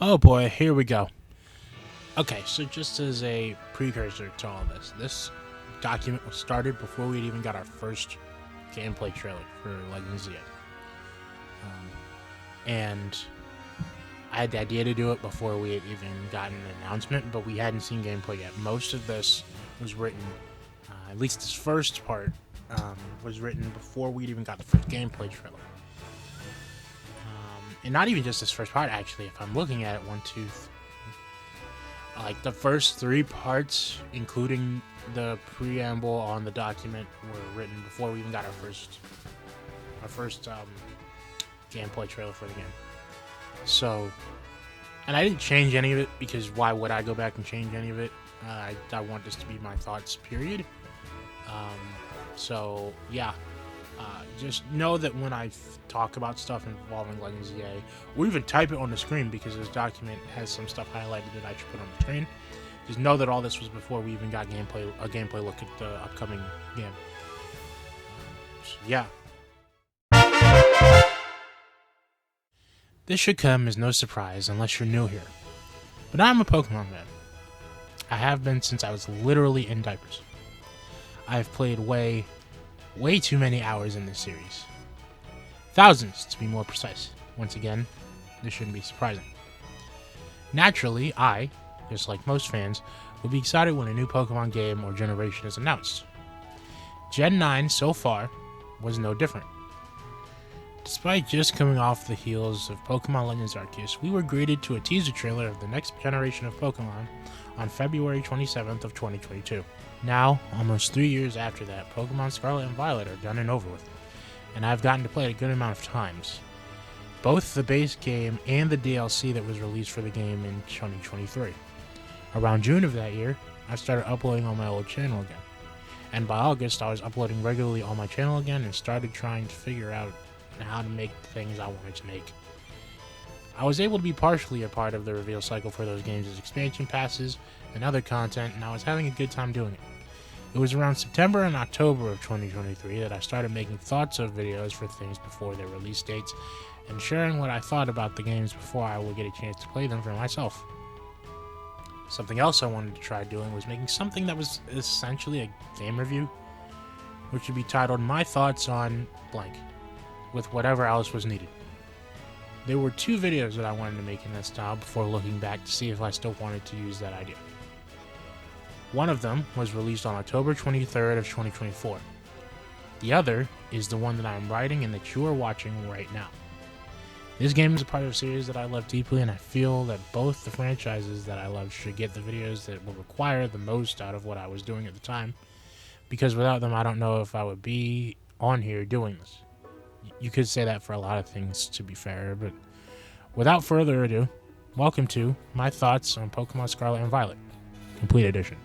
Oh boy, here we go. Okay, so just as a precursor to all this document was started before we'd even got our first gameplay trailer for Legends ZA. And I had the idea to do it before we had even gotten an announcement, but we hadn't seen gameplay yet. Most of this was written, at least this first part, was written before we'd even got the first gameplay trailer. And not even just this first part, actually. If I'm looking at it, like the first three parts, including the preamble on the document, were written before we even got our first gameplay trailer for the game. So, and I didn't change any of it because why would I go back and change any of it? I want this to be my thoughts, period. So yeah. Just know that when I talk about stuff involving Legends ZA, or even type it on the screen because this document has some stuff highlighted that I should put on the screen, just know that all this was before we even got a gameplay look at the upcoming game. So yeah. This should come as no surprise unless you're new here, but I'm a Pokemon fan. I have been since I was literally in diapers. I have played way too many hours in this series. Thousands, to be more precise. Once again, this shouldn't be surprising. Naturally, I, just like most fans, will be excited when a new Pokemon game or generation is announced. Gen 9 so far was no different. Despite just coming off the heels of Pokemon Legends Arceus, we were greeted to a teaser trailer of the next generation of Pokemon on February 27th of 2022. Now, almost 3 years after that, Pokémon Scarlet and Violet are done and over with, and I've gotten to play it a good amount of times. Both the base game and the DLC that was released for the game in 2023. Around June of that year, I started uploading on my old channel again, and by August I was uploading regularly on my channel again and started trying to figure out how to make the things I wanted to make. I was able to be partially a part of the reveal cycle for those games as expansion passes and other content, and I was having a good time doing it. It was around September and October of 2023 that I started making thoughts of videos for things before their release dates and sharing what I thought about the games before I would get a chance to play them for myself. Something else I wanted to try doing was making something that was essentially a game review, which would be titled My Thoughts on Blank, with whatever else was needed. There were two videos that I wanted to make in that style before looking back to see if I still wanted to use that idea. One of them was released on October 23rd of 2024. The other is the one that I am writing and that you are watching right now. This game is a part of a series that I love deeply, and I feel that both the franchises that I love should get the videos that will require the most out of what I was doing at the time, because without them I don't know if I would be on here doing this. You could say that for a lot of things, to be fair, but without further ado, welcome to my thoughts on Pokemon Scarlet and Violet, Complete Edition.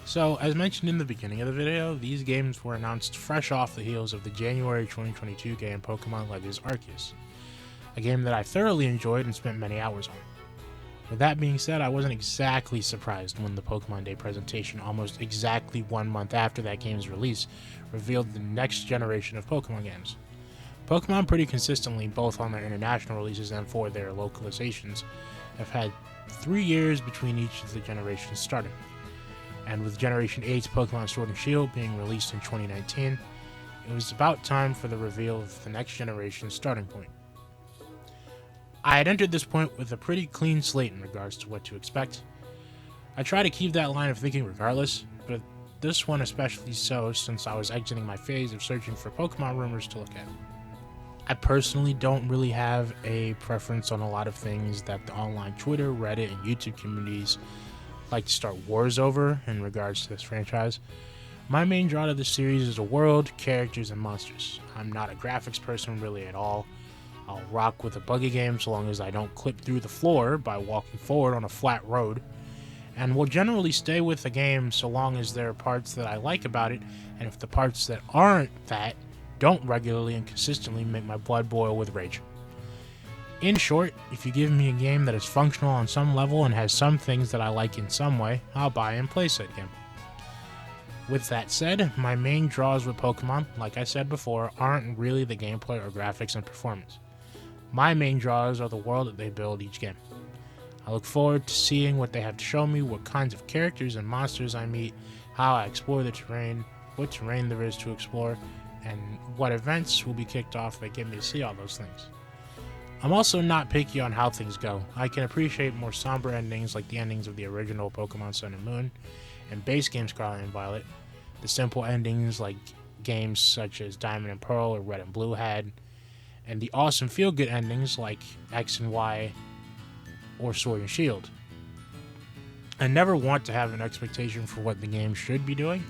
So, as mentioned in the beginning of the video, these games were announced fresh off the heels of the January 2022 game Pokémon Legends Arceus, a game that I thoroughly enjoyed and spent many hours on. With that being said, I wasn't exactly surprised when the Pokemon Day presentation, almost exactly 1 month after that game's release, revealed the next generation of Pokemon games. Pokemon pretty consistently, both on their international releases and for their localizations, have had 3 years between each of the generations starting. And with Generation 8's Pokemon Sword and Shield being released in 2019, it was about time for the reveal of the next generation's starting point. I had entered this point with a pretty clean slate in regards to what to expect. I try to keep that line of thinking regardless, but this one especially so since I was exiting my phase of searching for Pokemon rumors to look at. I personally don't really have a preference on a lot of things that the online Twitter, Reddit, and YouTube communities like to start wars over in regards to this franchise. My main draw to this series is the world, characters, and monsters. I'm not a graphics person really at all. I'll rock with a buggy game so long as I don't clip through the floor by walking forward on a flat road, and will generally stay with the game so long as there are parts that I like about it, and if the parts that aren't that don't regularly and consistently make my blood boil with rage. In short, if you give me a game that is functional on some level and has some things that I like in some way, I'll buy and play said game. With that said, my main draws with Pokemon, like I said before, aren't really the gameplay or graphics and performance. My main draws are the world that they build each game. I look forward to seeing what they have to show me, what kinds of characters and monsters I meet, how I explore the terrain, what terrain there is to explore, and what events will be kicked off that get me to see all those things. I'm also not picky on how things go. I can appreciate more somber endings like the endings of the original Pokemon Sun and Moon and base game Scarlet and Violet, the simple endings like games such as Diamond and Pearl or Red and Blue had, and the awesome feel-good endings like X and Y or Sword and Shield. I never want to have an expectation for what the game should be doing,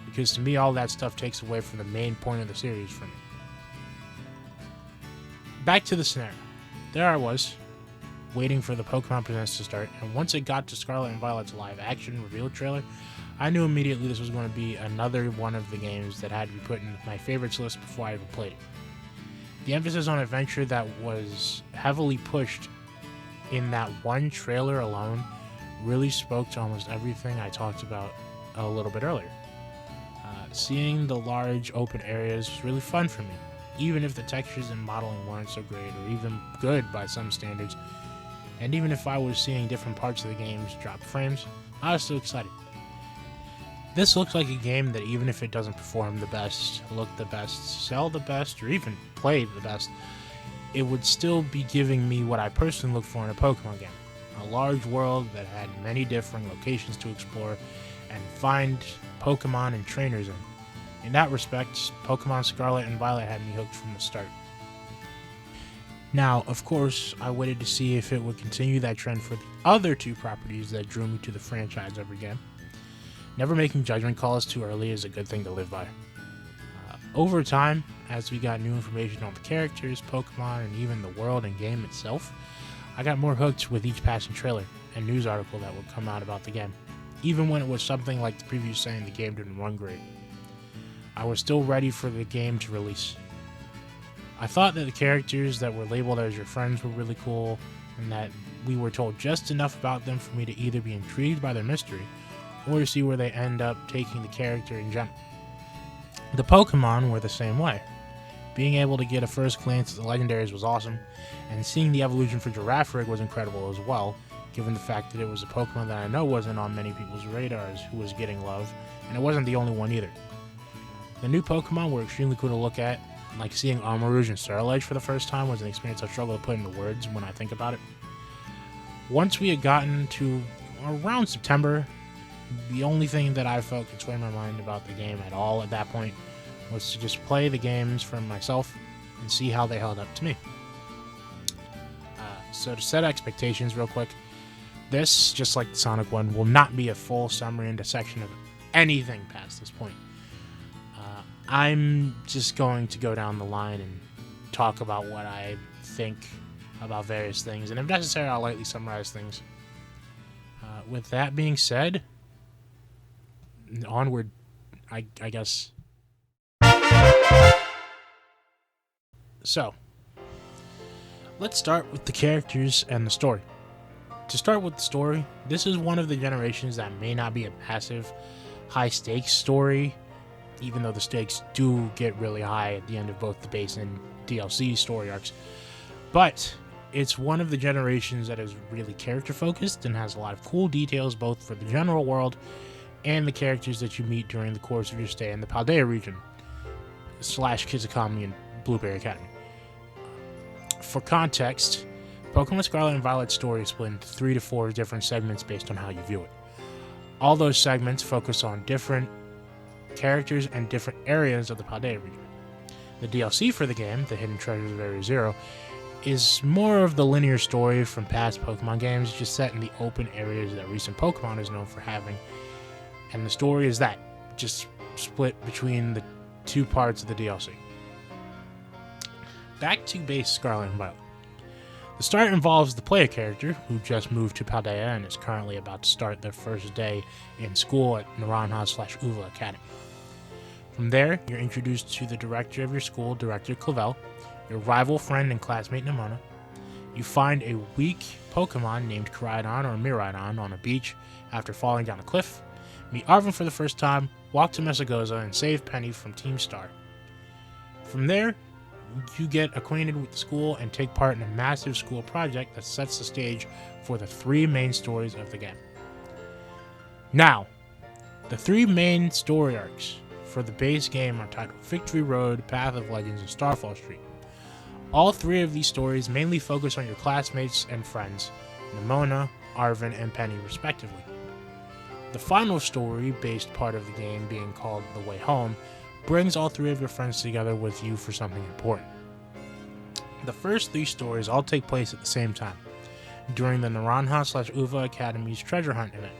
because to me all that stuff takes away from the main point of the series for me. Back to the scenario. There I was, waiting for the Pokemon Presents to start, and once it got to Scarlet and Violet's live action reveal trailer, I knew immediately this was going to be another one of the games that had to be put in my favorites list before I even played it. The emphasis on adventure that was heavily pushed in that one trailer alone really spoke to almost everything I talked about a little bit earlier. Seeing the large open areas was really fun for me, even if the textures and modeling weren't so great or even good by some standards, and even if I was seeing different parts of the games drop frames, I was still excited. This looks like a game that even if it doesn't perform the best, look the best, sell the best, or even play the best, it would still be giving me what I personally look for in a Pokemon game. A large world that had many different locations to explore and find Pokemon and trainers in. In that respect, Pokemon Scarlet and Violet had me hooked from the start. Now, of course, I waited to see if it would continue that trend for the other two properties that drew me to the franchise every game. Never making judgment calls too early is a good thing to live by. Over time, as we got new information on the characters, Pokemon, and even the world and game itself, I got more hooked with each passing trailer and news article that would come out about the game, even when it was something like the preview saying the game didn't run great. I was still ready for the game to release. I thought that the characters that were labeled as your friends were really cool, and that we were told just enough about them for me to either be intrigued by their mystery, or to see where they end up taking the character in general. The Pokemon were the same way. Being able to get a first glance at the legendaries was awesome, and seeing the evolution for Girafarig was incredible as well, given the fact that it was a Pokemon that I know wasn't on many people's radars who was getting love, and it wasn't the only one either. The new Pokemon were extremely cool to look at, like seeing Armarouge and Sterilage for the first time was an experience I struggle to put into words when I think about it. Once we had gotten to around September, the only thing that I felt could sway my mind about the game at all at that point was to just play the games for myself and see how they held up to me. So to set expectations real quick, this, just like the Sonic one, will not be a full summary and dissection of anything past this point. I'm just going to go down the line and talk about what I think about various things, and if necessary, I'll lightly summarize things. With that being said, onward, I guess. So, let's start with the characters and the story. To start with the story, this is one of the generations that may not be a massive, high-stakes story, even though the stakes do get really high at the end of both the base and DLC story arcs. But it's one of the generations that is really character-focused and has a lot of cool details both for the general world and the characters that you meet during the course of your stay in the Paldea region / Kizakami and Blueberry Academy. For context, Pokemon Scarlet and Violet's story is split into 3 to 4 different segments based on how you view it. All those segments focus on different characters and different areas of the Paldea region. The DLC for the game, The Hidden Treasures of Area Zero, is more of the linear story from past Pokemon games, just set in the open areas that recent Pokemon is known for having. And the story is that, just split between the 2 parts of the DLC. Back to base Scarlet and Violet. The start involves the player character, who just moved to Paldea and is currently about to start their first day in school at Naranja / Uva Academy. From there, you're introduced to the director of your school, Director Clavel, your rival friend and classmate Nimona. You find a weak Pokemon named Koraidon or Miraidon on a beach after falling down a cliff, meet Arven for the first time, walk to Mesagoza and save Penny from Team Star. From there, you get acquainted with the school and take part in a massive school project that sets the stage for the 3 main stories of the game. Now, the 3 main story arcs for the base game are titled Victory Road, Path of Legends, and Starfall Street. All 3 of these stories mainly focus on your classmates and friends, Nimona, Arven, and Penny respectively. The final story-based part of the game, being called The Way Home, brings all 3 of your friends together with you for something important. The first 3 stories all take place at the same time, during the Naranja/Uva Academy's treasure hunt event.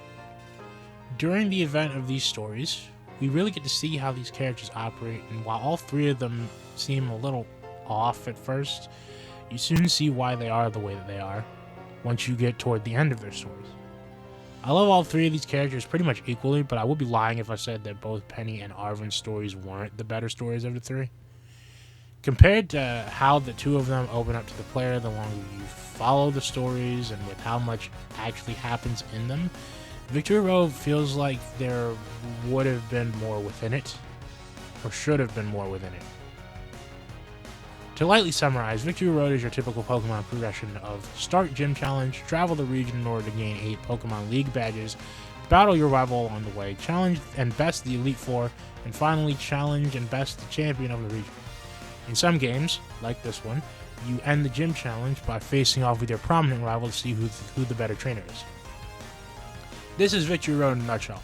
During the event of these stories, we really get to see how these characters operate, and while all 3 of them seem a little off at first, you soon see why they are the way that they are once you get toward the end of their stories. I love all 3 of these characters pretty much equally, but I would be lying if I said that both Penny and Arven's stories weren't the better stories of the 3. Compared to how the 2 of them open up to the player the longer you follow the stories and with how much actually happens in them, Victory Road feels like there would have been more within it, or should have been more within it. To lightly summarize, Victory Road is your typical Pokemon progression of start Gym Challenge, travel the region in order to gain 8 Pokemon League badges, battle your rival along the way, challenge and best the Elite Four, and finally challenge and best the champion of the region. In some games, like this one, you end the Gym Challenge by facing off with your prominent rival to see who the better trainer is. This is Victory Road in a nutshell,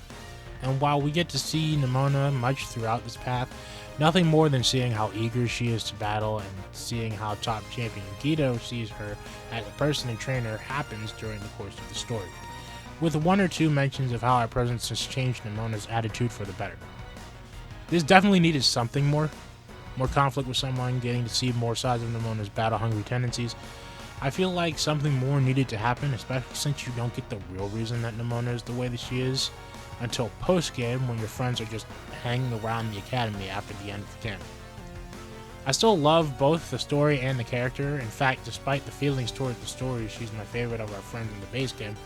and while we get to see Nimona much throughout this path, nothing more than seeing how eager she is to battle and seeing how top champion Guido sees her as a person and trainer happens during the course of the story, with 1 or 2 mentions of how our presence has changed Nimona's attitude for the better. This definitely needed something more conflict with someone, getting to see more sides of Nimona's battle-hungry tendencies. I feel like something more needed to happen, especially since you don't get the real reason that Nimona is the way that she is until post-game, when your friends are just hanging around the academy after the end of the game. I still love both the story and the character. In fact, despite the feelings toward the story, she's my favorite of our friends in the base game.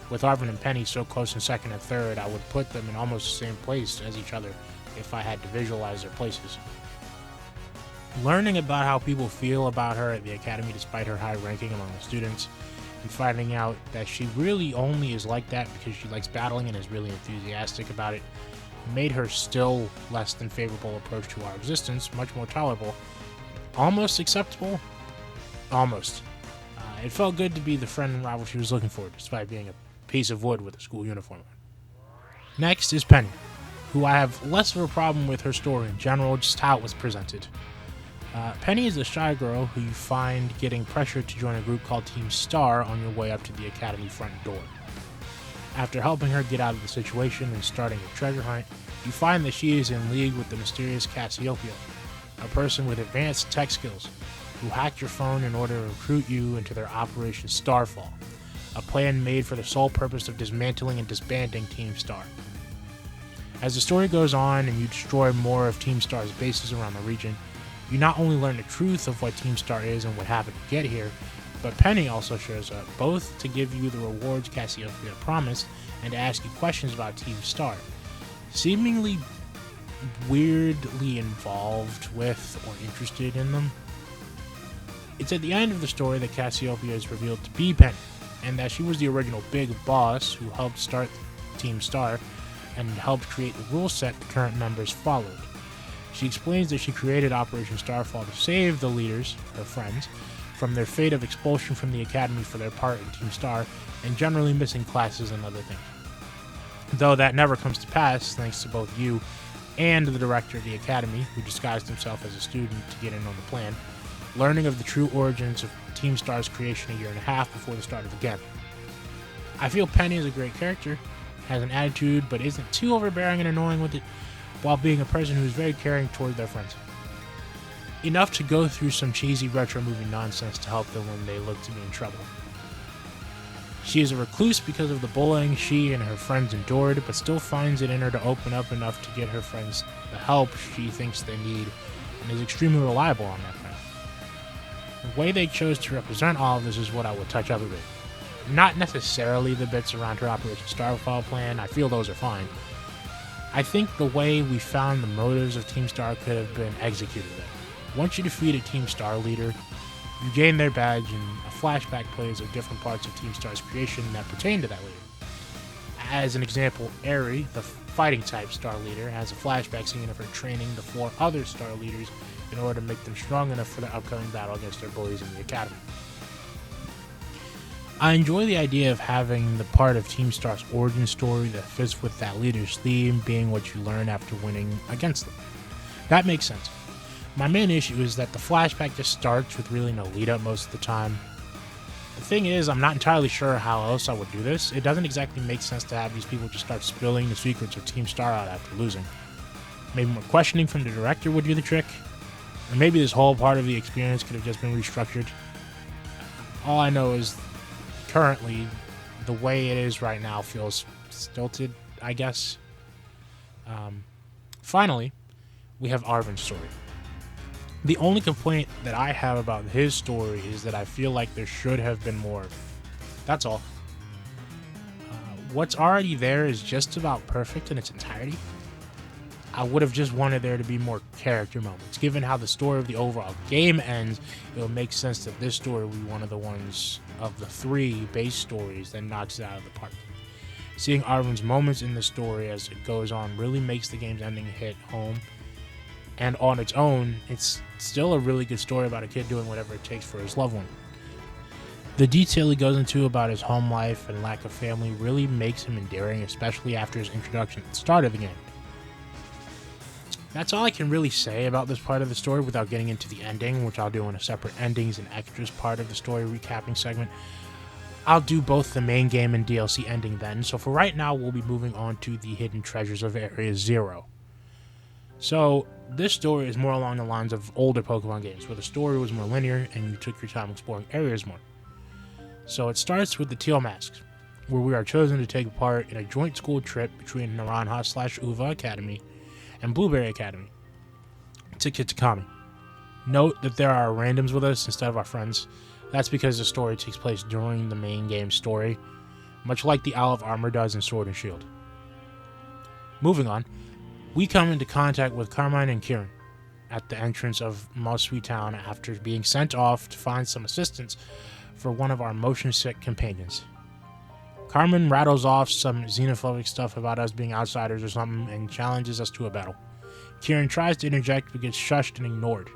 With Arven and Penny so close in 2nd and 3rd, I would put them in almost the same place as each other if I had to visualize their places. Learning about how people feel about her at the academy despite her high ranking among the students, and finding out that she really only is like that because she likes battling and is really enthusiastic about it, made her still less than favorable approach to our existence much more tolerable. Almost acceptable? Almost. It felt good to be the friend and rival she was looking for, despite being a piece of wood with a school uniform on. Next is Penny, who I have less of a problem with her story in general, just how it was presented. Penny is a shy girl who you find getting pressured to join a group called Team Star on your way up to the academy front door. After helping her get out of the situation and starting a treasure hunt, you find that she is in league with the mysterious Cassiopeia, a person with advanced tech skills, who hacked your phone in order to recruit you into their Operation Starfall, a plan made for the sole purpose of dismantling and disbanding Team Star. As the story goes on and you destroy more of Team Star's bases around the region, you not only learn the truth of what Team Star is and what happened to get here, but Penny also shows up, both to give you the rewards Cassiopeia promised and to ask you questions about Team Star, seemingly weirdly involved with or interested in them. It's at the end of the story that Cassiopeia is revealed to be Penny, and that she was the original big boss who helped start Team Star and helped create the rule set the current members followed. She explains that she created Operation Starfall to save the leaders, her friends, from their fate of expulsion from the academy for their part in Team Star and generally missing classes and other things. Though that never comes to pass thanks to both you and the director of the academy, who disguised himself as a student to get in on the plan, learning of the true origins of Team Star's creation a year and a half before the start of the game. I feel Penny is a great character, has an attitude, but isn't too overbearing and annoying with it, while being a person who is very caring toward their friends. Enough to go through some cheesy retro movie nonsense to help them when they look to be in trouble. She is a recluse because of the bullying she and her friends endured, but still finds it in her to open up enough to get her friends the help she thinks they need, and is extremely reliable on that front. The way they chose to represent all of this is what I would touch up a bit. Not necessarily the bits around her Operation Starfall plan, I feel those are fine, I think the way we found the motives of Team Star could have been executed better. Once you defeat a Team Star leader, you gain their badge, and a flashback plays of different parts of Team Star's creation that pertain to that leader. As an example, Eri, the fighting type Star leader, has a flashback scene of her training the 4 other Star leaders in order to make them strong enough for the upcoming battle against their bullies in the Academy. I enjoy the idea of having the part of Team Star's origin story that fits with that leader's theme being what you learn after winning against them. That makes sense. My main issue is that the flashback just starts with really no lead up most of the time. The thing is, I'm not entirely sure how else I would do this. It doesn't exactly make sense to have these people just start spilling the secrets of Team Star out after losing. Maybe more questioning from the director would do the trick. Or maybe this whole part of the experience could have just been restructured. All I know is currently, the way it is right now feels stilted, I guess. Finally, we have Arven's story. The only complaint that I have about his story is that I feel like there should have been more. That's all. What's already there is just about perfect in its entirety. I would have just wanted there to be more character moments. Given how the story of the overall game ends, it would make sense that this story would be one of the ones of the 3 base stories that knocks it out of the park. Seeing Arven's moments in the story as it goes on really makes the game's ending hit home. And on its own, it's still a really good story about a kid doing whatever it takes for his loved one. The detail he goes into about his home life and lack of family really makes him endearing, especially after his introduction at the start of the game. That's all I can really say about this part of the story without getting into the ending, which I'll do in a separate endings and extras part of the story recapping segment. I'll do both the main game and DLC ending then, so for right now we'll be moving on to the hidden treasures of Area 0. So, this story is more along the lines of older Pokemon games, where the story was more linear and you took your time exploring areas more. So it starts with the Teal Masks, where we are chosen to take part in a joint school trip between Naranja/Uva Academy and Blueberry Academy to Kitakami. Note that there are randoms with us instead of our friends. That's because the story takes place during the main game story, much like the Owl of Armor does in Sword and Shield. Moving on, we come into contact with Carmine and Kieran at the entrance of Mosui Town after being sent off to find some assistance for one of our motion-sick companions. Carmen rattles off some xenophobic stuff about us being outsiders or something and challenges us to a battle. Kieran tries to interject but gets shushed and ignored.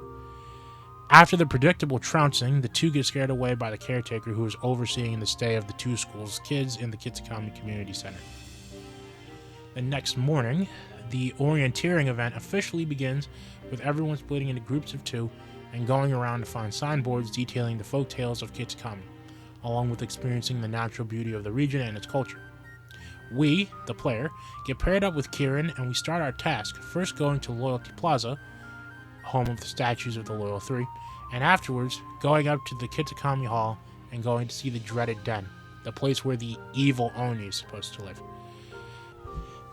After the predictable trouncing, the two get scared away by the caretaker who is overseeing the stay of the 2 schools' kids in the Kitakami Community Center. The next morning, the orienteering event officially begins with everyone splitting into groups of 2 and going around to find signboards detailing the folk tales of Kitakami, along with experiencing the natural beauty of the region and its culture. We, the player, get paired up with Kieran and we start our task, first going to Loyalty Plaza, home of the statues of the Loyal 3, and afterwards going up to the Kitakami Hall and going to see the dreaded den, the place where the evil Oni is supposed to live.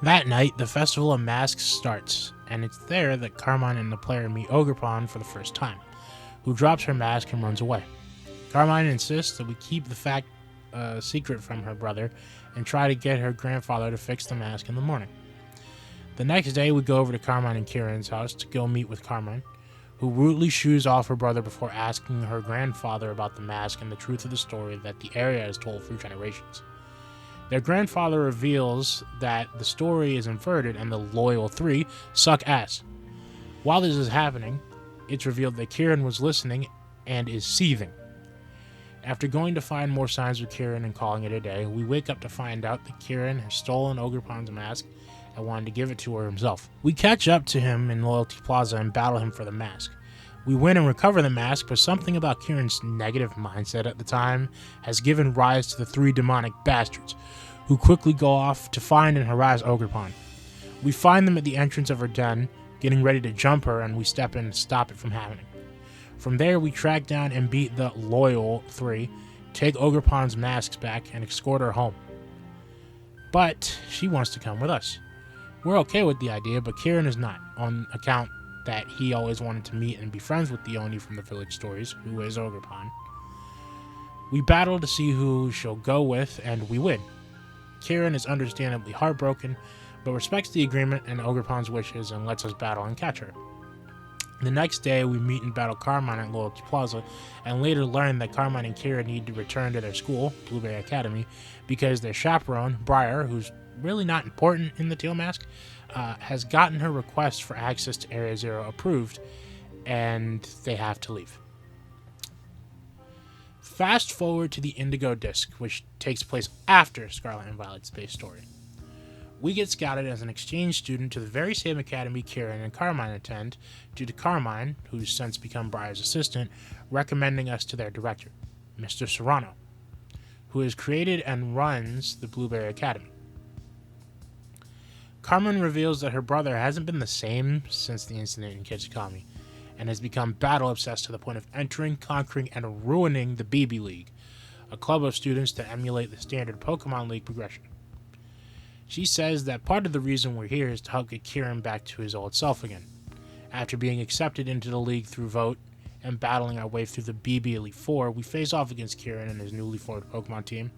That night, the Festival of Masks starts, and it's there that Carmine and the player meet Ogerpon for the first time, who drops her mask and runs away. Carmine insists that we keep the fact secret from her brother and try to get her grandfather to fix the mask in the morning. The next day, we go over to Carmine and Kieran's house to go meet with Carmine, who rudely shoos off her brother before asking her grandfather about the mask and the truth of the story that the area has told for generations. Their grandfather reveals that the story is inverted and the Loyal 3 suck ass. While this is happening, it's revealed that Kieran was listening and is seething. After going to find more signs with Kieran and calling it a day, we wake up to find out that Kieran has stolen Ogerpon's mask and wanted to give it to her himself. We catch up to him in Loyalty Plaza and battle him for the mask. We win and recover the mask, but something about Kieran's negative mindset at the time has given rise to the 3 demonic bastards, who quickly go off to find and harass Ogerpon. We find them at the entrance of her den, getting ready to jump her, and we step in and stop it from happening. From there, we track down and beat the Loyal 3, take Ogerpon's masks back, and escort her home. But she wants to come with us. We're okay with the idea, but Kieran is not, on account that he always wanted to meet and be friends with the Oni from the village stories, who is Ogerpon. We battle to see who she'll go with, and we win. Kieran is understandably heartbroken, but respects the agreement and Ogerpon's wishes and lets us battle and catch her. The next day, we meet and battle Carmine at Loyalty Plaza, and later learn that Carmine and Kira need to return to their school, Blueberry Academy, because their chaperone, Briar, who's really not important in the Teal Mask, has gotten her request for access to Area Zero approved, and they have to leave. Fast forward to the Indigo Disc, which takes place after Scarlet and Violet's base story. We get scouted as an exchange student to the very same academy Kieran and Carmine attend, due to Carmine, who's since become Briar's assistant, recommending us to their director, Mr. Serrano, who has created and runs the Blueberry Academy. Carmine reveals that her brother hasn't been the same since the incident in Kitsukami, and has become battle-obsessed to the point of entering, conquering, and ruining the BB League, a club of students that emulate the standard Pokemon League progression. She says that part of the reason we're here is to help get Kieran back to his old self again, after being accepted into the league through vote and battling our way through the BB Elite Four. We face off against Kieran and his newly formed Pokemon team,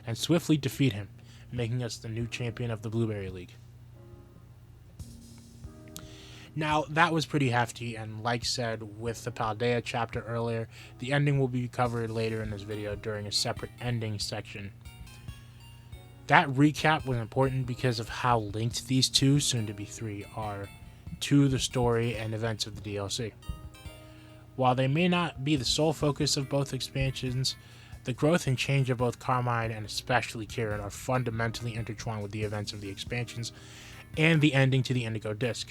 and swiftly defeat him, making us the new champion of the Blueberry League. Now, that was pretty hefty, and like said with the Paldea chapter earlier, the ending will be covered later in this video during a separate ending section. That recap was important because of how linked these two, soon to be three, are to the story and events of the DLC. While they may not be the sole focus of both expansions, the growth and change of both Carmine and especially Kieran are fundamentally intertwined with the events of the expansions and the ending to the Indigo Disc.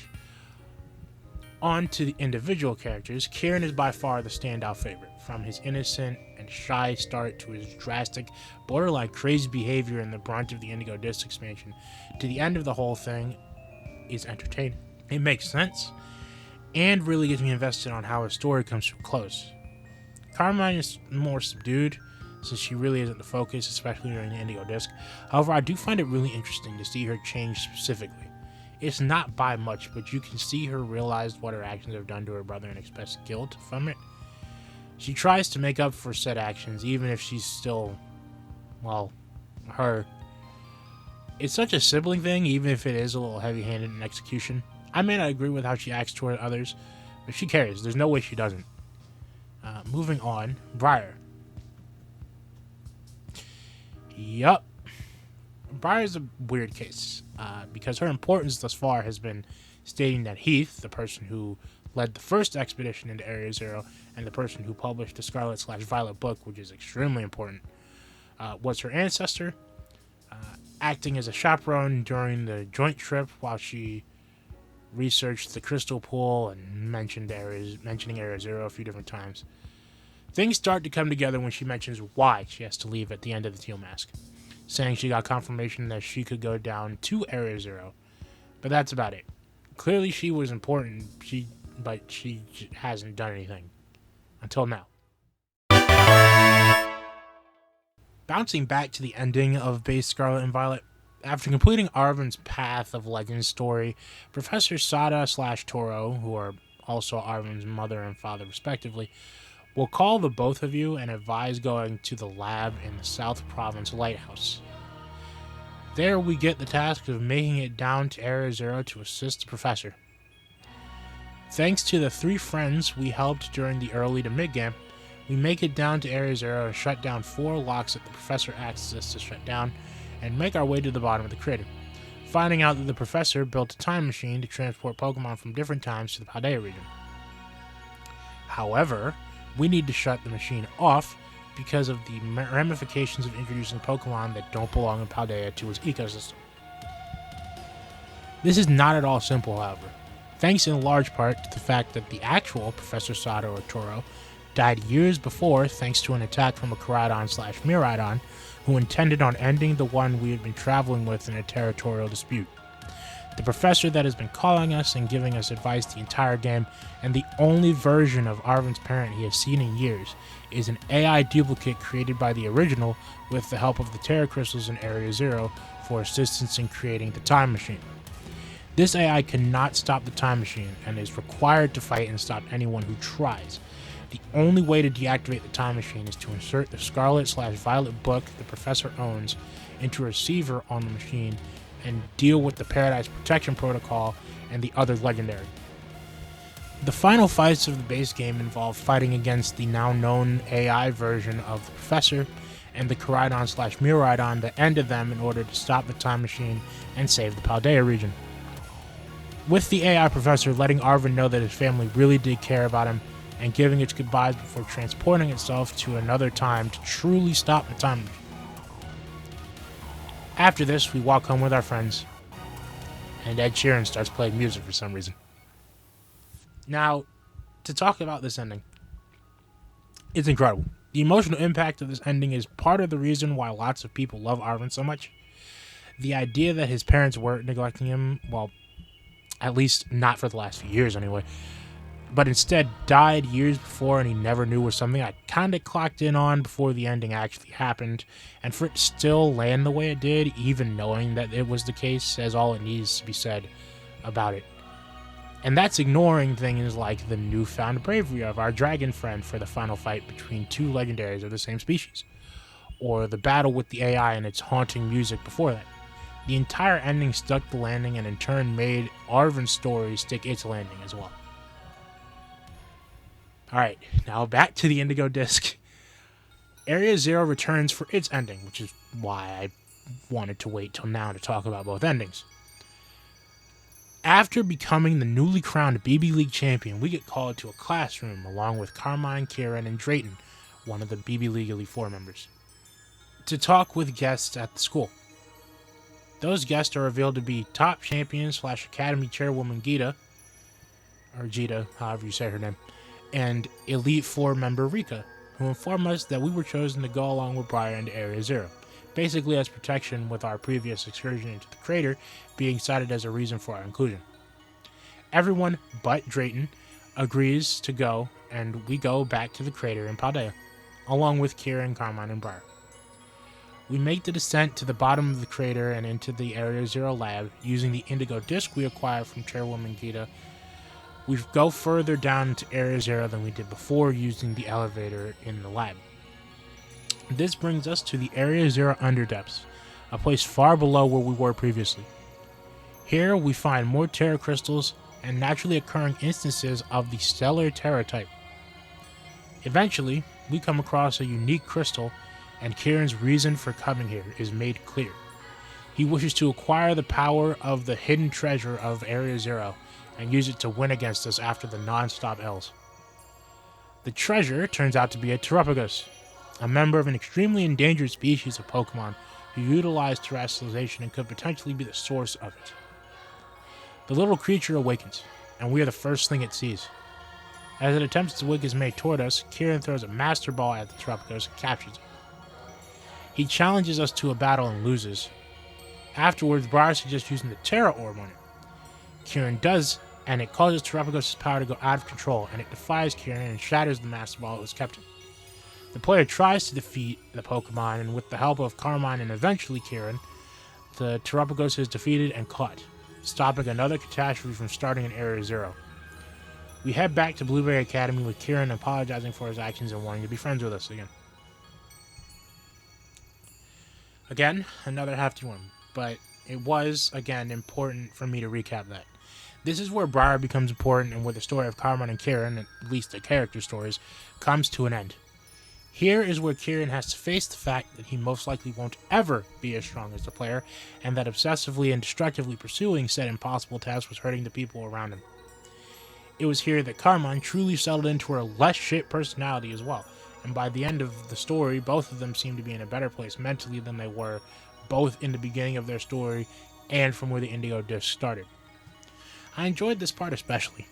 On to the individual characters, Kieran is by far the standout favorite, from his innocent and shy start to his drastic, borderline crazy behavior in the brunt of the Indigo Disc expansion, to the end of the whole thing is entertaining. It makes sense, and really gets me invested on how his story comes to a close. Carmine is more subdued, since she really isn't the focus, especially during the Indigo Disc. However, I do find it really interesting to see her change specifically. It's not by much, but you can see her realize what her actions have done to her brother and express guilt from it. She tries to make up for said actions, even if she's still, well, her. It's such a sibling thing, even if it is a little heavy-handed in execution. I may not agree with how she acts toward others, but she cares. There's no way she doesn't. Moving on, Briar. Yup. Briar's a weird case, because her importance thus far has been stating that Heath, the person who led the first expedition into Area Zero, and the person who published the Scarlet/Violet book, which is extremely important, was her ancestor, acting as a chaperone during the joint trip while she researched the crystal pool and mentioning Area Zero a few different times. Things start to come together when she mentions why she has to leave at the end of the Teal Mask, saying she got confirmation that she could go down to Area Zero, but that's about it. Clearly she was important, but she hasn't done anything. Until now. Bouncing back to the ending of Base Scarlet and Violet, after completing Arven's Path of Legends story, Professor Sada/Toro, who are also Arven's mother and father respectively, will call the both of you and advise going to the lab in the South Province Lighthouse. There we get the task of making it down to Area Zero to assist the professor. Thanks to the 3 friends we helped during the early to mid-game, we make it down to Area Zero and shut down 4 locks that the professor asks us to shut down, and make our way to the bottom of the crater, finding out that the professor built a time machine to transport Pokemon from different times to the Paldea region. However, we need to shut the machine off because of the ramifications of introducing Pokemon that don't belong in Paldea to its ecosystem. This is not at all simple, however, thanks in large part to the fact that the actual Professor Sada or Toro died years before thanks to an attack from a Koraidon/Miraidon who intended on ending the one we had been traveling with in a territorial dispute. The professor that has been calling us and giving us advice the entire game, and the only version of Arven's parent he has seen in years, is an AI duplicate created by the original with the help of the Terra Crystals in Area Zero for assistance in creating the time machine. This AI cannot stop the time machine and is required to fight and stop anyone who tries. The only way to deactivate the time machine is to insert the Scarlet/Violet book the professor owns into a receiver on the machine and deal with the Paradise Protection Protocol and the other legendary. The final fights of the base game involve fighting against the now known AI version of the Professor and the Koraidon/Miraidon that ended them in order to stop the time machine and save the Paldea region. With the AI Professor letting Arven know that his family really did care about him and giving its goodbyes before transporting itself to another time to truly stop the time machine. After this, we walk home with our friends, and Ed Sheeran starts playing music for some reason. Now, to talk about this ending, it's incredible. The emotional impact of this ending is part of the reason why lots of people love Arven so much. The idea that his parents weren't neglecting him, well, at least not for the last few years anyway, but instead died years before and he never knew was something I kind of clocked in on before the ending actually happened, and for it to still land the way it did, even knowing that it was the case, says all it needs to be said about it. And that's ignoring things like the newfound bravery of our dragon friend for the final fight between two legendaries of the same species, or the battle with the AI and its haunting music before that. The entire ending stuck the landing and in turn made Arven's story stick its landing as well. Alright, now back to the Indigo Disc. Area Zero returns for its ending, which is why I wanted to wait till now to talk about both endings. After becoming the newly crowned BB League champion, we get called to a classroom along with Carmine, Kieran, and Drayton, one of the BB League Elite Four members, to talk with guests at the school. Those guests are revealed to be top champion / academy chairwoman Gita, or Gita, however you say her name, and Elite Four member Rika, who inform us that we were chosen to go along with Briar into Area Zero, basically as protection, with our previous excursion into the crater being cited as a reason for our inclusion. Everyone but Drayton agrees to go, and we go back to the crater in Paldea, along with Kieran, Carmine, and Briar. We make the descent to the bottom of the crater and into the Area Zero lab using the Indigo Disc we acquired from Chairwoman Gita. We go further down to Area Zero than we did before using the elevator in the lab. This brings us to the Area Zero Underdepths, a place far below where we were previously. Here we find more Terra Crystals and naturally occurring instances of the Stellar Terra type. Eventually, we come across a unique crystal, and Kieran's reason for coming here is made clear. He wishes to acquire the power of the hidden treasure of Area Zero and use it to win against us after the non-stop L's. The treasure turns out to be a Terrapagos, a member of an extremely endangered species of Pokemon who utilize terrestrialization and could potentially be the source of it. The little creature awakens, and we are the first thing it sees. As it attempts to wig its mate toward us, Kieran throws a Master Ball at the Terrapagos and captures it. He challenges us to a battle and loses. Afterwards, Briar suggests using the Terra Orb on it. Kieran does, and it causes Terrapagos' power to go out of control, and it defies Kieran and shatters the Master Ball it was kept in. The player tries to defeat the Pokemon, and with the help of Carmine and eventually Kieran, the Terrapagos is defeated and caught, stopping another catastrophe from starting in Area Zero. We head back to Blueberry Academy with Kieran apologizing for his actions and wanting to be friends with us again. Again, another hefty one, but it was, again, important for me to recap that. This is where Briar becomes important and where the story of Carmine and Kieran, at least the character stories, comes to an end. Here is where Kieran has to face the fact that he most likely won't ever be as strong as the player, and that obsessively and destructively pursuing said impossible task was hurting the people around him. It was here that Carmine truly settled into her less shit personality as well, and by the end of the story, both of them seem to be in a better place mentally than they were, both in the beginning of their story and from where the Indigo Disc started. I enjoyed this part especially.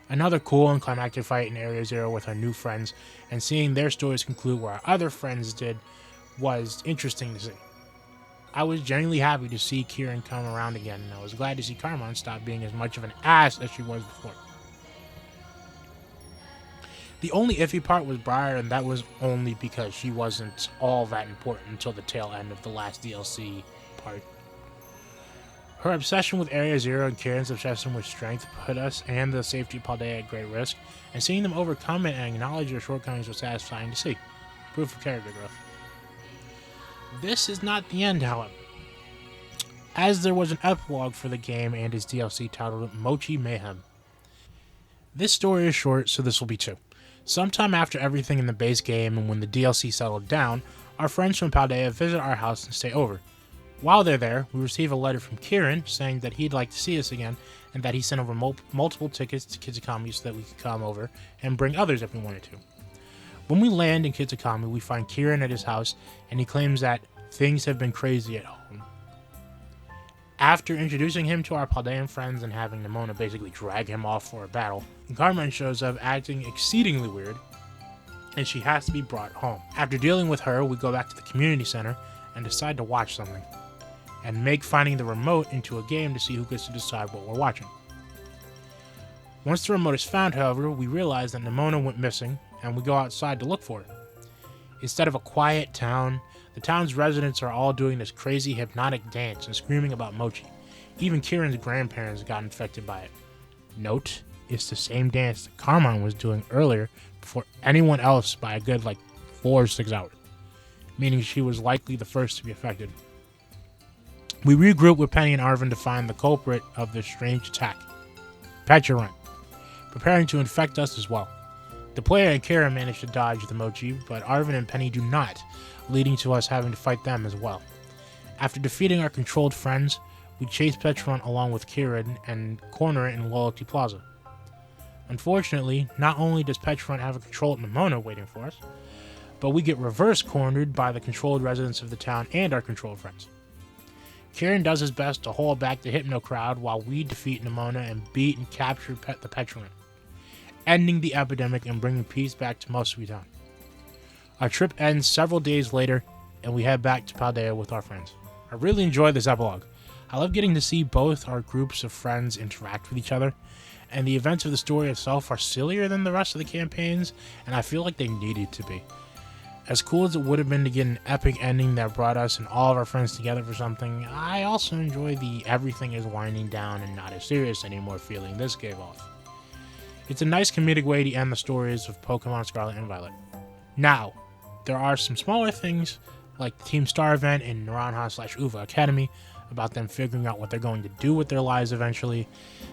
Another cool and climactic fight in Area Zero with our new friends, and seeing their stories conclude where our other friends did was interesting to see. I was genuinely happy to see Kieran come around again, and I was glad to see Carmine stop being as much of an ass as she was before. The only iffy part was Briar, and that was only because she wasn't all that important until the tail end of the last DLC part. Her obsession with Area Zero and Kieran's obsession with strength put us and the safety of Paldea at great risk, and seeing them overcome it and acknowledge their shortcomings was satisfying to see. Proof of character growth. This is not the end, however. as there was an epilogue for the game and its DLC titled Mochi Mayhem. This story is short, so this will be 2. Sometime after everything in the base game and when the DLC settled down, our friends from Paldea visit our house and stay over. While they're there, we receive a letter from Kieran saying that he'd like to see us again and that he sent over multiple tickets to Kizukami so that we could come over and bring others if we wanted to. When we land in Kizukami, we find Kieran at his house and he claims that things have been crazy at home. After introducing him to our Paldean friends and having Nimona basically drag him off for a battle, Carmen shows up acting exceedingly weird and she has to be brought home. After dealing with her, we go back to the community center and decide to watch something and make finding the remote into a game to see who gets to decide what we're watching. Once the remote is found, however, we realize that Nimona went missing and we go outside to look for it. Instead of a quiet town, the town's residents are all doing this crazy hypnotic dance and screaming about Mochi. Even Kieran's grandparents got infected by it. Note, it's the same dance that Carmine was doing earlier before anyone else by a good 4 or 6 hours, meaning she was likely the first to be affected. We regroup with Penny and Arvin to find the culprit of this strange attack, Petulant, preparing to infect us as well. The player and Kara manage to dodge the Mochi, but Arvin and Penny do not, leading to us having to fight them as well. After defeating our controlled friends, we chase Petulant along with Kieran and corner it in Loyalty Plaza. Unfortunately, not only does Petulant have a controlled Nimona waiting for us, but we get reverse cornered by the controlled residents of the town and our controlled friends. Kieran does his best to hold back the Hypno crowd while we defeat Nimona and beat and capture the Petulant, ending the epidemic and bringing peace back to Mosubi Town. Our trip ends several days later, and we head back to Paldea with our friends. I really enjoyed this epilogue. I love getting to see both our groups of friends interact with each other, and the events of the story itself are sillier than the rest of the campaigns, and I feel like they needed to be. As cool as it would have been to get an epic ending that brought us and all of our friends together for something, I also enjoy the everything is winding down and not as serious anymore feeling this gave off. It's a nice comedic way to end the stories of Pokémon Scarlet and Violet. Now, there are some smaller things, like the Team Star event in Naranja/Uva Academy, about them figuring out what they're going to do with their lives eventually,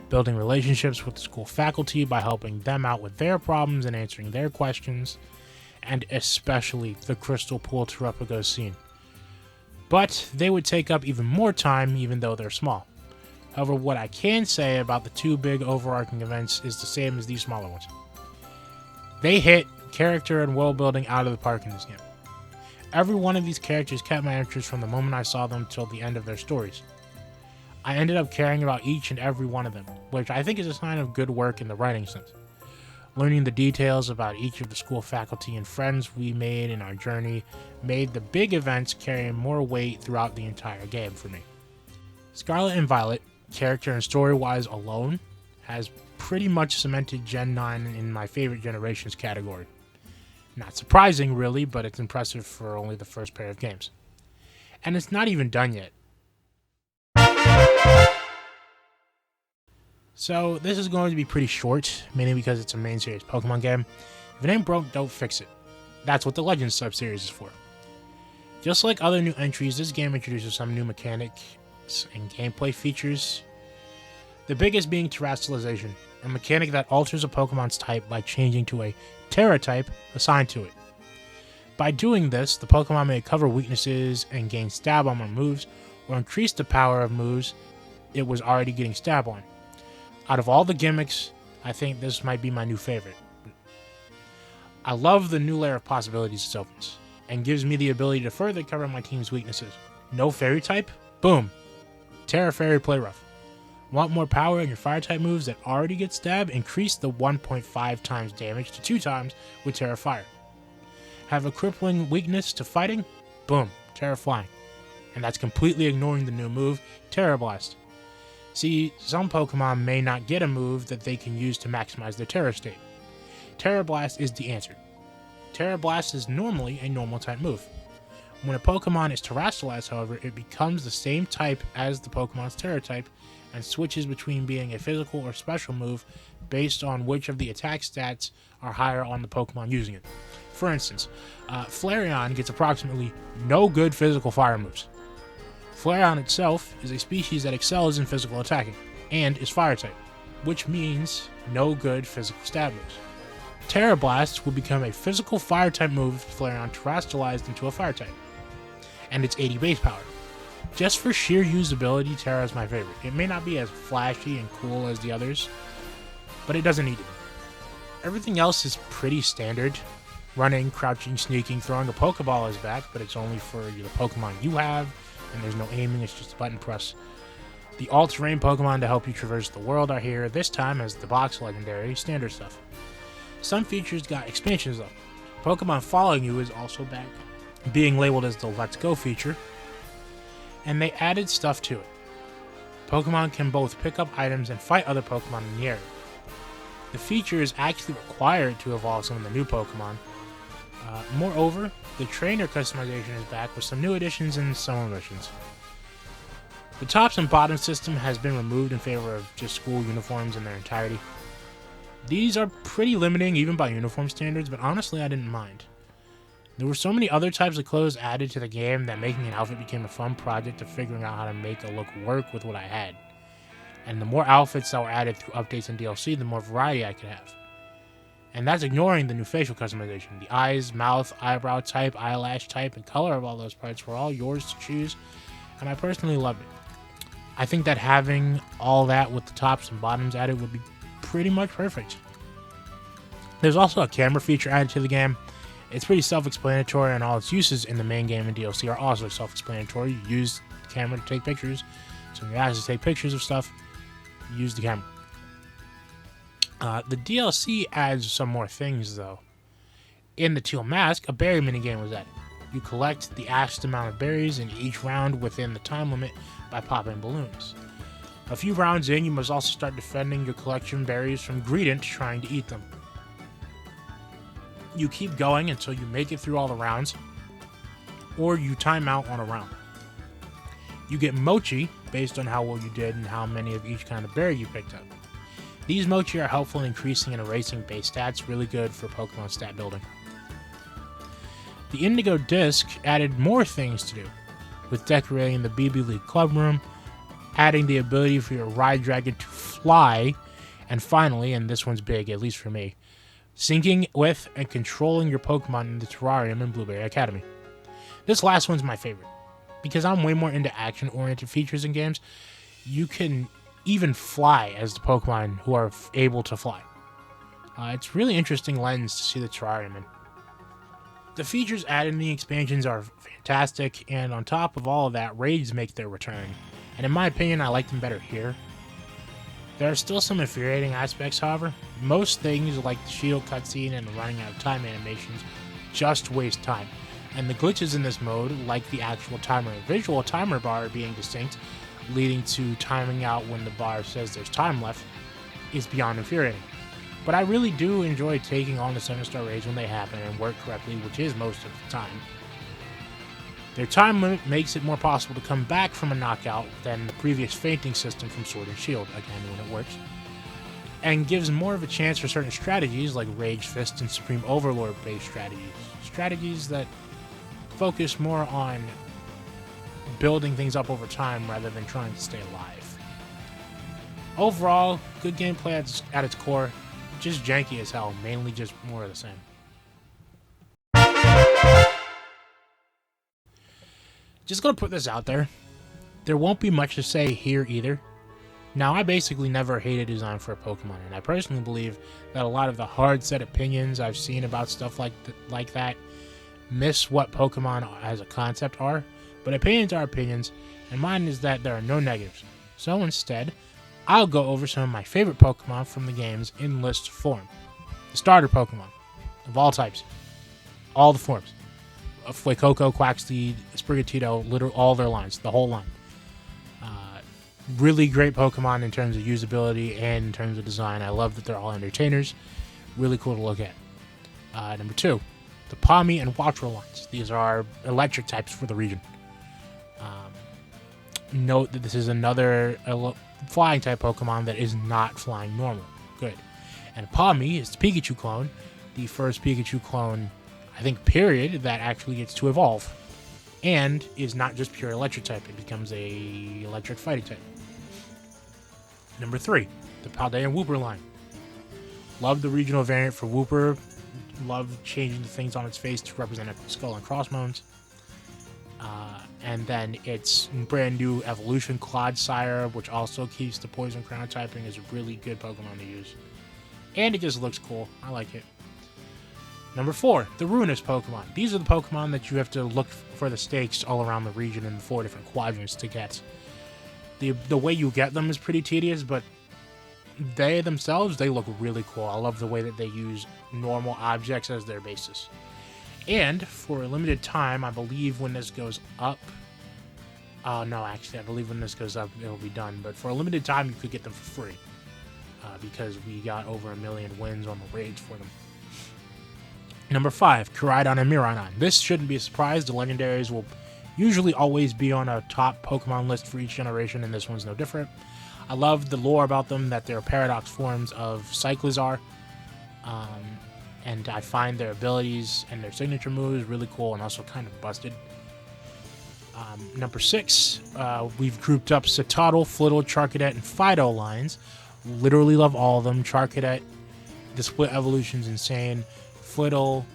building relationships with the school faculty by helping them out with their problems and answering their questions, and especially the Crystal Pool Terrapago scene. But they would take up even more time even though they're small. However, what I can say about the 2 big overarching events is the same as these smaller ones. They hit character and world building out of the park in this game. Every one of these characters kept my interest from the moment I saw them till the end of their stories. I ended up caring about each and every one of them, which I think is a sign of good work in the writing sense. Learning the details about each of the school faculty and friends we made in our journey made the big events carry more weight throughout the entire game for me. Scarlet and Violet, character and story-wise alone, has pretty much cemented Gen 9 in my favorite generations category. Not surprising, really, but it's impressive for only the first pair of games. And it's not even done yet. So, this is going to be pretty short, mainly because it's a main series Pokemon game. If it ain't broke, don't fix it. That's what the Legends sub-series is for. Just like other new entries, this game introduces some new mechanics and gameplay features. The biggest being terrestrialization, a mechanic that alters a Pokemon's type by changing to a Terra type assigned to it. By doing this, the Pokemon may cover weaknesses and gain stab on moves, or increase the power of moves it was already getting stab on. Out of all the gimmicks, I think this might be my new favorite. I love the new layer of possibilities this opens, and gives me the ability to further cover my team's weaknesses. No fairy type? Boom! Terra Fairy play rough. Want more power in your fire type moves that already get stabbed? Increase the 1.5 times damage to 2 times with Terra Fire. Have a crippling weakness to fighting? Boom, Terra Flying. And that's completely ignoring the new move, Terra Blast. See, some Pokemon may not get a move that they can use to maximize their Terra state. Terra Blast is the answer. Terra Blast is normally a normal type move. When a Pokemon is terrestrialized, however, it becomes the same type as the Pokemon's Terra type and switches between being a physical or special move based on which of the attack stats are higher on the Pokemon using it. For instance, Flareon gets approximately no good physical fire moves. Flareon itself is a species that excels in physical attacking, and is fire type, which means no good physical stab moves. Terra Blast will become a physical fire type move if Flareon terrestrialized into a fire type, and it's 80 base power. Just for sheer usability, Terra is my favorite. It may not be as flashy and cool as the others, but it doesn't need to be. Everything else is pretty standard. Running, crouching, sneaking, throwing a Pokeball is back, but it's only for the Pokemon you have, and there's no aiming, it's just a button press. The all-terrain Pokemon to help you traverse the world are here, this time as the box legendary, standard stuff. Some features got expansions though. Pokemon following you is also back, being labeled as the Let's Go feature, and they added stuff to it. Pokemon can both pick up items and fight other Pokemon in the area. The feature is actually required to evolve some of the new Pokemon. Moreover, the trainer customization is back with some new additions and summer missions. The tops and bottoms system has been removed in favor of just school uniforms in their entirety. These are pretty limiting even by uniform standards, but honestly I didn't mind. There were so many other types of clothes added to the game that making an outfit became a fun project of figuring out how to make a look work with what I had. And the more outfits that were added through updates and DLC, the more variety I could have. And that's ignoring the new facial customization. The eyes, mouth, eyebrow type, eyelash type, and color of all those parts were all yours to choose, and I personally loved it. I think that having all that with the tops and bottoms added would be pretty much perfect. There's also a camera feature added to the game. It's pretty self-explanatory, and all its uses in the main game and DLC are also self-explanatory. You use the camera to take pictures, so when you're asked to take pictures of stuff, use the camera. The DLC adds some more things, though. In the Teal Mask, a berry minigame was added. You collect the asked amount of berries in each round within the time limit by popping balloons. A few rounds in, you must also start defending your collection of berries from Greedent trying to eat them. You keep going until you make it through all the rounds, or you time out on a round. You get Mochi based on how well you did and how many of each kind of berry you picked up. These Mochi are helpful in increasing and erasing base stats, really good for Pokemon stat building. The Indigo Disc added more things to do, with decorating the BB League Club Room, adding the ability for your Ride Dragon to fly, and finally, and this one's big, at least for me, syncing with and controlling your Pokemon in the Terrarium in Blueberry Academy. This last one's my favorite, because I'm way more into action-oriented features in games. You can even fly as the Pokemon who are able to fly. It's really interesting lens to see the Terrarium in. The features added in the expansions are fantastic, and on top of all of that, raids make their return. And in my opinion, I like them better here. There are still some infuriating aspects, however. Most things like the shield cutscene and the running out of time animations just waste time. And the glitches in this mode, like the actual timer and visual timer bar being distinct, leading to timing out when the bar says there's time left, is beyond infuriating. But I really do enjoy taking on the 7-star raids when they happen and work correctly, which is most of the time. Their time limit makes it more possible to come back from a knockout than the previous fainting system from Sword and Shield, again when it works, and gives more of a chance for certain strategies like Rage Fist and Supreme Overlord based strategies that focus more on building things up over time rather than trying to stay alive. Overall, good gameplay at its core, just janky as hell, mainly just more of the same. Just gonna put this out there, there won't be much to say here either. Now, I basically never hated design for a Pokemon, and I personally believe that a lot of the hard-set opinions I've seen about stuff like that miss what Pokemon as a concept are, but opinions are opinions, and mine is that there are no negatives. So instead, I'll go over some of my favorite Pokemon from the games in list form. The starter Pokemon, of all types, all the forms. Fuecoco, Quaxly, Sprigatito, literally all their lines, the whole line. Really great Pokemon in terms of usability and in terms of design. I love that they're all entertainers. Really cool to look at. Number 2, the Pawmi and Wattrel lines. These are electric types for the region. Note that this is another flying type Pokemon that is not flying normal. Good. And Pawmi is the Pikachu clone. The first Pikachu clone, I think, period, that actually gets to evolve. and is not just pure electric type. It becomes a electric fighting type. Number 3, the Paldean Wooper line. Love the regional variant for Wooper. Love changing the things on its face to represent a skull and crossbones. And then its brand new evolution, Clodsire, which also keeps the Poison Crown typing, is a really good Pokemon to use. And it just looks cool. I like it. Number 4, the Ruinous Pokemon. These are the Pokemon that you have to look for the stakes all around the region in the 4 different quadrants to get. The way you get them is pretty tedious, but they themselves, they look really cool. I love the way that they use normal objects as their basis. And for a limited time, I believe when this goes up... no, actually, I believe when this goes up, it'll be done. But for a limited time, you could get them for free. Because we got over 1 million wins on the raids for them. Number 5, Koraidon and Miraidon. This shouldn't be a surprise. The legendaries will usually always be on a top Pokemon list for each generation, and this one's no different. I love the lore about them, that they're paradox forms of Cyclizar. And I find their abilities and their signature moves really cool and also kind of busted. Number 6, we've grouped up Citadel, Flittle, Charcadet, and Fido lines. Literally love all of them. Charcadet, the split evolution's insane. Flittle,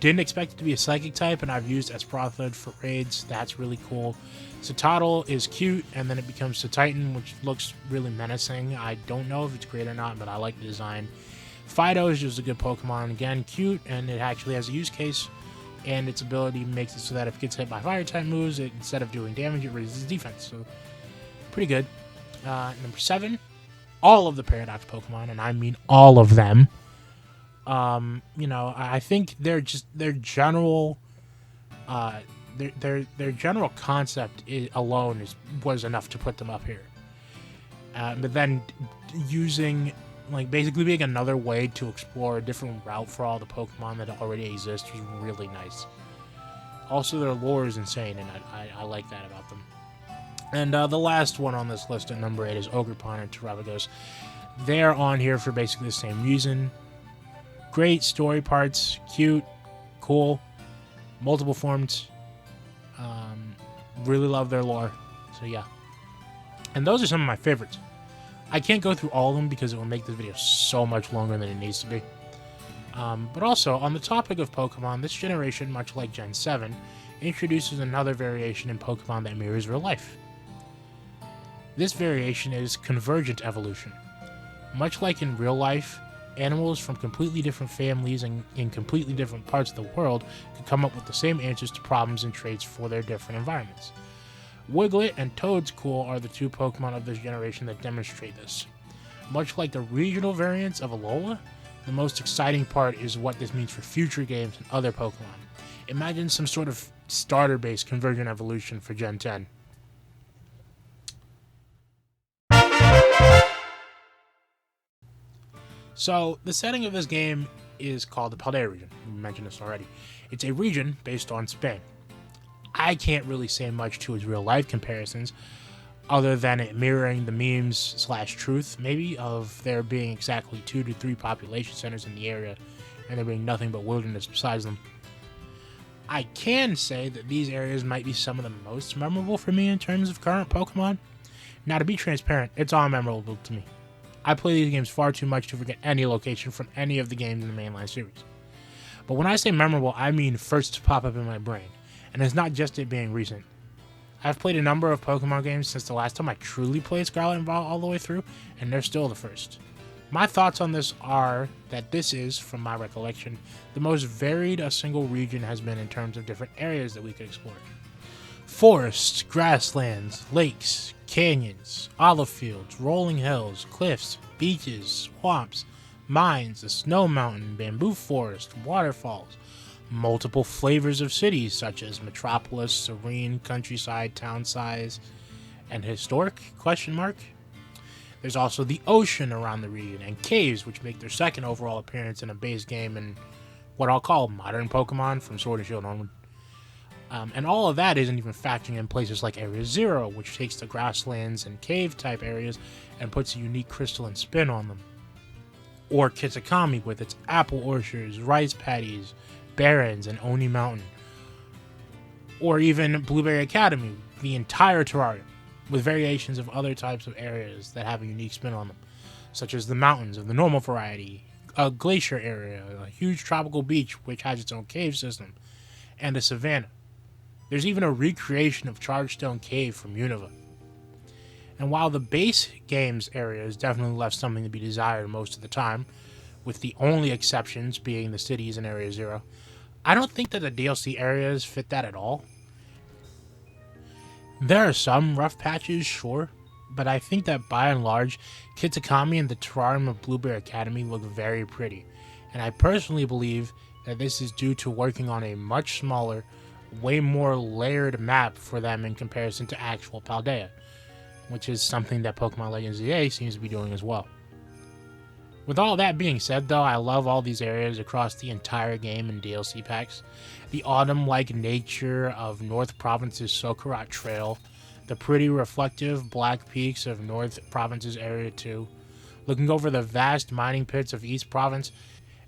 didn't expect it to be a psychic type, and I've used Esprothid for raids. That's really cool. Citadel is cute, and then it becomes Titan, which looks really menacing. I don't know if it's great or not, but I like the design. Fido is just a good Pokemon. Again, cute, and it actually has a use case, and its ability makes it so that if it gets hit by fire-type moves, instead of doing damage, it raises defense. So, pretty good. Number 7, all of the Paradox Pokemon, and I mean all of them. I think their general concept alone was enough to put them up here. But then using, basically being another way to explore a different route for all the Pokemon that already exist was really nice. Also, their lore is insane, and I like that about them. And the last one on this list at number 8 is Ogerpon and Terravagos. They're on here for basically the same reason. Great story parts, cute, cool, multiple forms. Really love their lore. So yeah. And those are some of my favorites. I can't go through all of them because it will make this video so much longer than it needs to be. But also, on the topic of Pokemon, this generation, much like Gen 7, introduces another variation in Pokemon that mirrors real life. This variation is convergent evolution. Much like in real life, animals from completely different families and in completely different parts of the world could come up with the same answers to problems and traits for their different environments. Wiglet and Toedscool are the 2 Pokemon of this generation that demonstrate this. Much like the regional variants of Alola, the most exciting part is what this means for future games and other Pokemon. Imagine some sort of starter-based convergent evolution for Gen 10. So, the setting of this game is called the Paldea region. We mentioned this already. It's a region based on Spain. I can't really say much to its real-life comparisons, other than it mirroring the memes / truth, maybe, of there being exactly 2 to 3 population centers in the area, and there being nothing but wilderness besides them. I can say that these areas might be some of the most memorable for me in terms of current Pokemon. Now, to be transparent, it's all memorable to me. I play these games far too much to forget any location from any of the games in the mainline series. But when I say memorable, I mean first to pop up in my brain, and it's not just it being recent. I've played a number of Pokemon games since the last time I truly played Scarlet and Violet all the way through, and they're still the first. My thoughts on this are that this is, from my recollection, the most varied a single region has been in terms of different areas that we could explore. Forests, grasslands, lakes, canyons, olive fields, rolling hills, cliffs, beaches, swamps, mines, a snow mountain, bamboo forest, waterfalls, multiple flavors of cities such as metropolis, serene, countryside, town size, and historic, ? There's also the ocean around the region, and caves, which make their second overall appearance in a base game in what I'll call modern Pokemon from Sword and Shield onward. And all of that isn't even factoring in places like Area 0, which takes the grasslands and cave-type areas and puts a unique crystalline spin on them. Or Kitakami with its apple orchards, rice paddies, barrens, and Oni Mountain. Or even Blueberry Academy, the entire terrarium, with variations of other types of areas that have a unique spin on them, such as the mountains of the normal variety, a glacier area, a huge tropical beach which has its own cave system, and a savanna. There's even a recreation of Chargestone Cave from Unova. And while the base games areas definitely left something to be desired most of the time, with the only exceptions being the cities in Area Zero, I don't think that the DLC areas fit that at all. There are some rough patches, sure, but I think that by and large, Kitakami and the terrarium of Blueberry Academy look very pretty, and I personally believe that this is due to working on a much smaller, way more layered map for them in comparison to actual Paldea, which is something that Pokemon Legends ZA seems to be doing as well. With all that being said, though, I love all these areas across the entire game and DLC packs. The autumn-like nature of North Province's Sokarat Trail, the pretty reflective black peaks of North Province's Area 2, looking over the vast mining pits of East Province,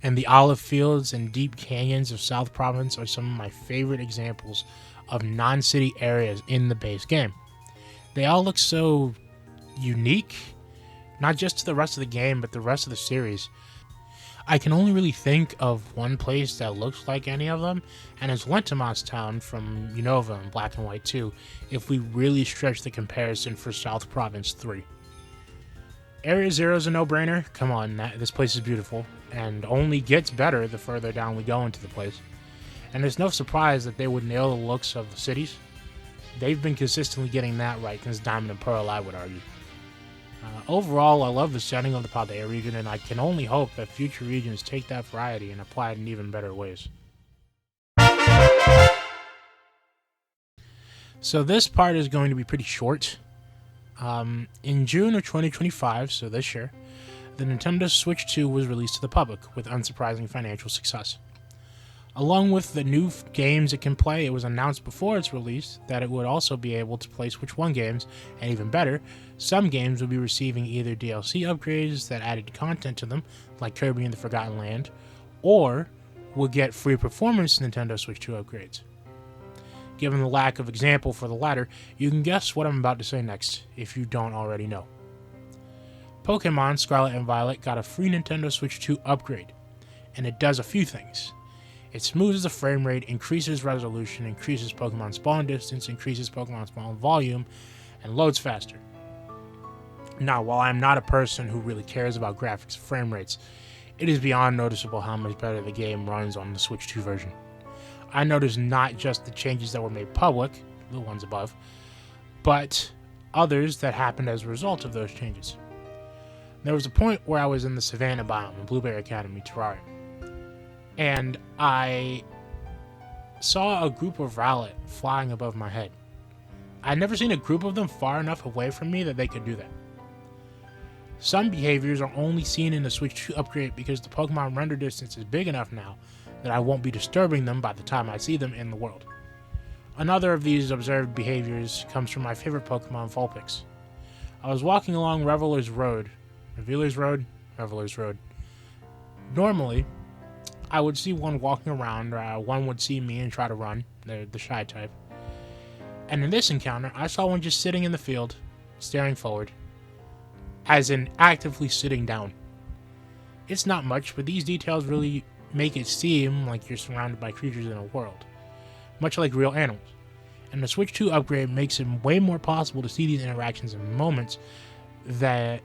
and the olive fields and deep canyons of South Province are some of my favorite examples of non-city areas in the base game. They all look so unique, not just to the rest of the game, but the rest of the series. I can only really think of one place that looks like any of them, and it's Lentimos Town from Unova and Black and White 2, if we really stretch the comparison for South Province 3. Area Zero is a no-brainer. Come on, this place is beautiful, and only gets better the further down we go into the place. And there's no surprise that they would nail the looks of the cities. They've been consistently getting that right since Diamond and Pearl, I would argue. Overall, I love the setting of the Paldea region, and I can only hope that future regions take that variety and apply it in even better ways. So this part is going to be pretty short. In June of 2025, so this year, the Nintendo Switch 2 was released to the public with unsurprising financial success. Along with the new games it can play, it was announced before its release that it would also be able to play Switch 1 games, and even better, some games would be receiving either DLC upgrades that added content to them, like Kirby and the Forgotten Land, or would get free performance Nintendo Switch 2 upgrades. Given the lack of example for the latter, you can guess what I'm about to say next, if you don't already know. Pokémon Scarlet and Violet got a free Nintendo Switch 2 upgrade, and it does a few things. It smooths the frame rate, increases resolution, increases Pokemon spawn distance, increases Pokemon spawn volume, and loads faster. Now, while I'm not a person who really cares about graphics and frame rates, it is beyond noticeable how much better the game runs on the Switch 2 version. I noticed not just the changes that were made public, the ones above, but others that happened as a result of those changes. There was a point where I was in the Savannah biome in Blueberry Academy Terrarium, and I saw a group of Rowlet flying above my head. I'd never seen a group of them far enough away from me that they could do that. Some behaviors are only seen in the Switch 2 upgrade because the Pokemon render distance is big enough now that I won't be disturbing them by the time I see them in the world. Another of these observed behaviors comes from my favorite Pokemon, Vulpix. I was walking along Reveler's Road. Reveler's Road. Normally, I would see one walking around, or one would see me and try to run, the shy type. And in this encounter, I saw one just sitting in the field, staring forward, as in actively sitting down. It's not much, but these details really make it seem like you're surrounded by creatures in a world, much like real animals. And the Switch 2 upgrade makes it way more possible to see these interactions and moments that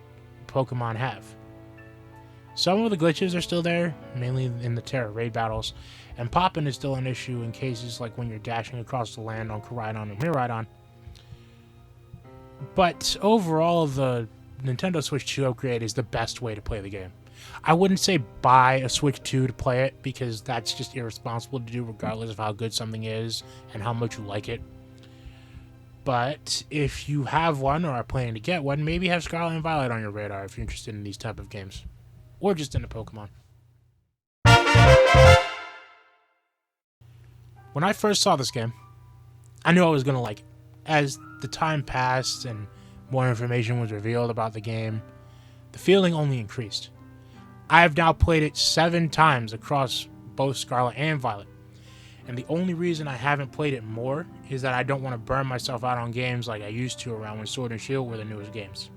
Pokemon have. Some of the glitches are still there, mainly in the Terra raid battles, and popping is still an issue in cases like when you're dashing across the land on Koraidon and Miraidon. But overall, the Nintendo Switch 2 upgrade is the best way to play the game. I wouldn't say buy a Switch 2 to play it, because that's just irresponsible to do regardless of how good something is and how much you like it. But if you have one or are planning to get one, maybe have Scarlet and Violet on your radar if you're interested in these type of games. Or just into Pokemon. When I first saw this game, I knew I was going to like it. As the time passed and more information was revealed about the game, the feeling only increased. I have now played it 7 times across both Scarlet and Violet, And the only reason I haven't played it more is that I don't want to burn myself out on games like I used to around when Sword and Shield were the newest games.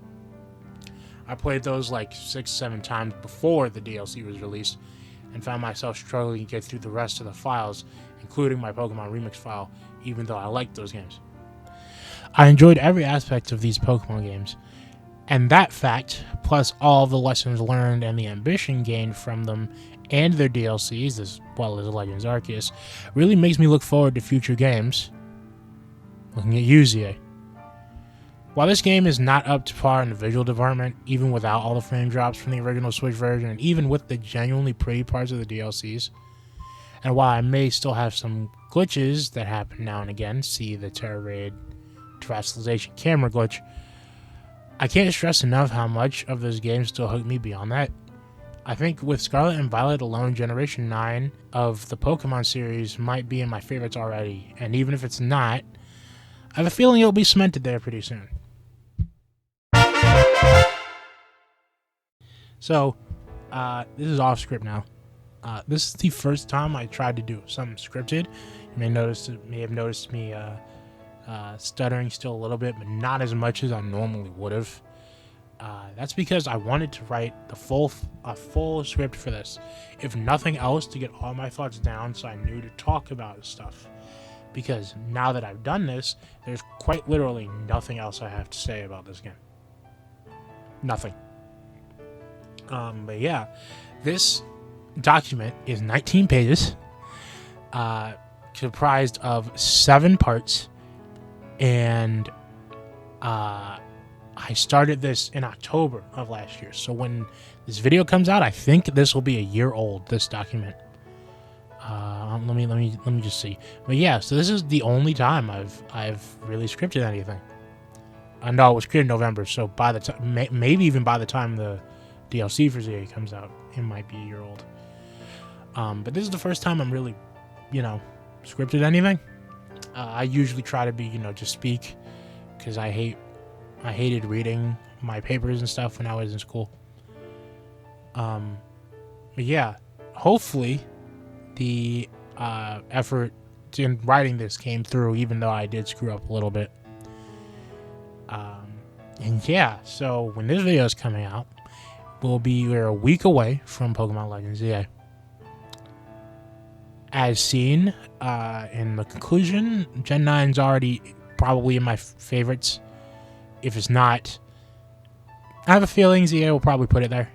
I played those like 6-7 times before the DLC was released and found myself struggling to get through the rest of the files, including my Pokemon Remix file, even though I liked those games. I enjoyed every aspect of these Pokemon games, and that fact, plus all the lessons learned and the ambition gained from them and their DLCs, as well as Legends Arceus, really makes me look forward to future games. Looking at you, ZA. While this game is not up to par in the visual department, even without all the frame drops from the original Switch version, and even with the genuinely pretty parts of the DLCs, and while I may still have some glitches that happen now and again, see the Terra Raid Terastallization camera glitch, I can't stress enough how much of those games still hook me beyond that. I think with Scarlet and Violet alone, Generation 9 of the Pokemon series might be in my favorites already, and even if it's not, I have a feeling it'll be cemented there pretty soon. So, this is off script now. This is the first time I tried to do something scripted. You may have noticed me stuttering still a little bit, but not as much as I normally would have. That's because I wanted to write a full script for this, if nothing else, to get all my thoughts down so I knew to talk about stuff. Because now that I've done this, there's quite literally nothing else I have to say about this game. Nothing. But yeah, this document is 19 pages, comprised of 7 parts, and I started this in October of last year. So when this video comes out, I think this will be a year old, this document. Let me just see. But yeah, so this is the only time I've really scripted anything. No, it was created in November, so by the time, maybe even by the time the DLC for ZA comes out, it might be a year old. But this is the first time I'm really, scripted anything. I usually try to be, just speak, because I hated reading my papers and stuff when I was in school. But yeah, hopefully the effort in writing this came through, even though I did screw up a little bit. And yeah, so when this video is coming out, we're a week away from Pokemon Legends ZA. As seen in the conclusion, Gen 9's already probably in my favorites. If it's not, I have a feeling ZA will probably put it there.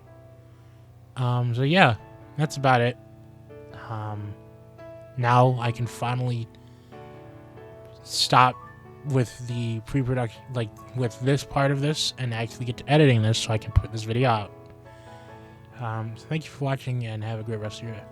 So yeah, that's about it. Now I can finally stop with the pre-production, with this part of this, and actually get to editing this so I can put this video out. So thank you for watching, and have a great rest of your day.